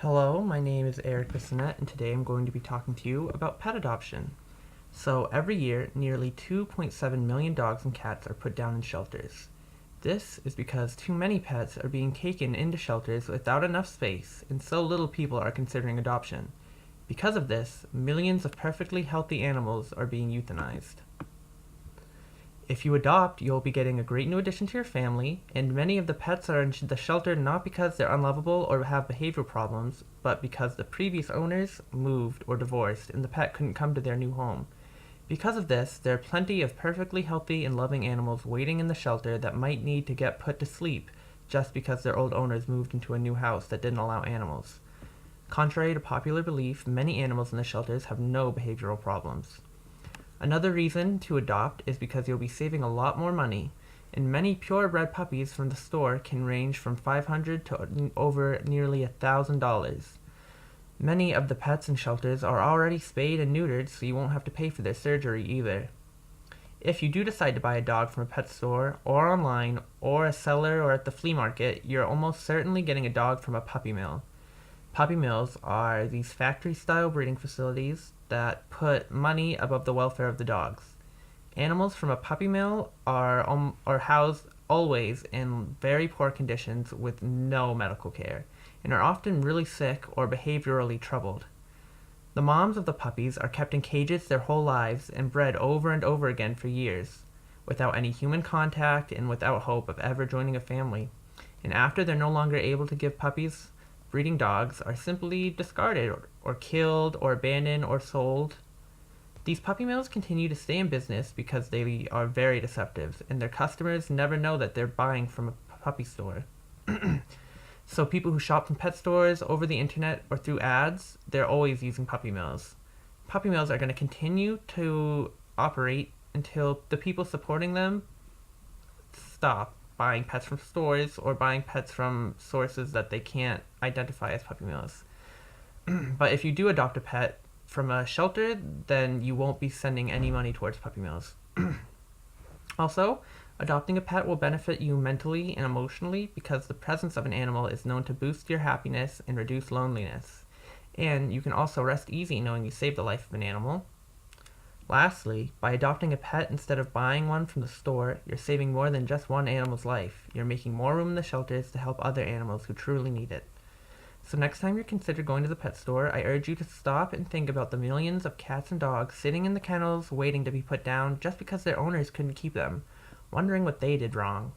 Hello, my name is Ghoierptwlsdf, and today I'm going to be talking to you about pet adoption. So, every year, nearly 2.7 million dogs and cats are put down in shelters. This is because too many pets are being taken into shelters without enough space, and so little people are considering adoption. Because of this, millions of perfectly healthy animals are being euthanized. If you adopt, you'll be getting a great new addition to your family, and many of the pets are in the shelter not because they're unlovable or have behavioral problems, but because the previous owners moved or divorced and the pet couldn't come to their new home. Because of this, there are plenty of perfectly healthy and loving animals waiting in the shelter that might need to get put to sleep just because their old owners moved into a new house that didn't allow animals. Contrary to popular belief, many animals in the shelters have no behavioral problems. Another reason to adopt is because you'll be saving a lot more money, and many purebred puppies from the store can range from $500 to over nearly $1,000. Many of the pets in shelters are already spayed and neutered, so you won't have to pay for their surgery either. If you do decide to buy a dog from a pet store, or online, or a seller or at the flea market, you're almost certainly getting a dog from a puppy mill. Puppy mills are these factory-style breeding facilities that put money above the welfare of the dogs. Animals from a puppy mill are housed always in very poor conditions with no medical care, and are often really sick or behaviorally troubled. The moms of the puppies are kept in cages their whole lives and bred over and over again for years, without any human contact and without hope of ever joining a family. And after they're no longer able to give puppies, breeding dogs are simply discarded or killed or abandoned or sold. These puppy mills continue to stay in business because they are very deceptive, and their customers never know that they're buying from a puppy store. So people who shop from pet stores over the internet or through ads, they're always using puppy mills. Puppy mills are going to continue to operate until the people supporting them stop buying pets from stores or buying pets from sources that they can't identify as puppy mills. But if you do adopt a pet from a shelter, then you won't be sending any money towards puppy mills. Also, adopting a pet will benefit you mentally and emotionally because the presence of an animal is known to boost your happiness and reduce loneliness. And you can also rest easy knowing you saved the life of an animal. Lastly, by adopting a pet instead of buying one from the store, you're saving more than just one animal's life. You're making more room in the shelters to help other animals who truly need it. So next time you consider going to the pet store, I urge you to stop and think about the millions of cats and dogs sitting in the kennels waiting to be put down just because their owners couldn't keep them, wondering what they did wrong.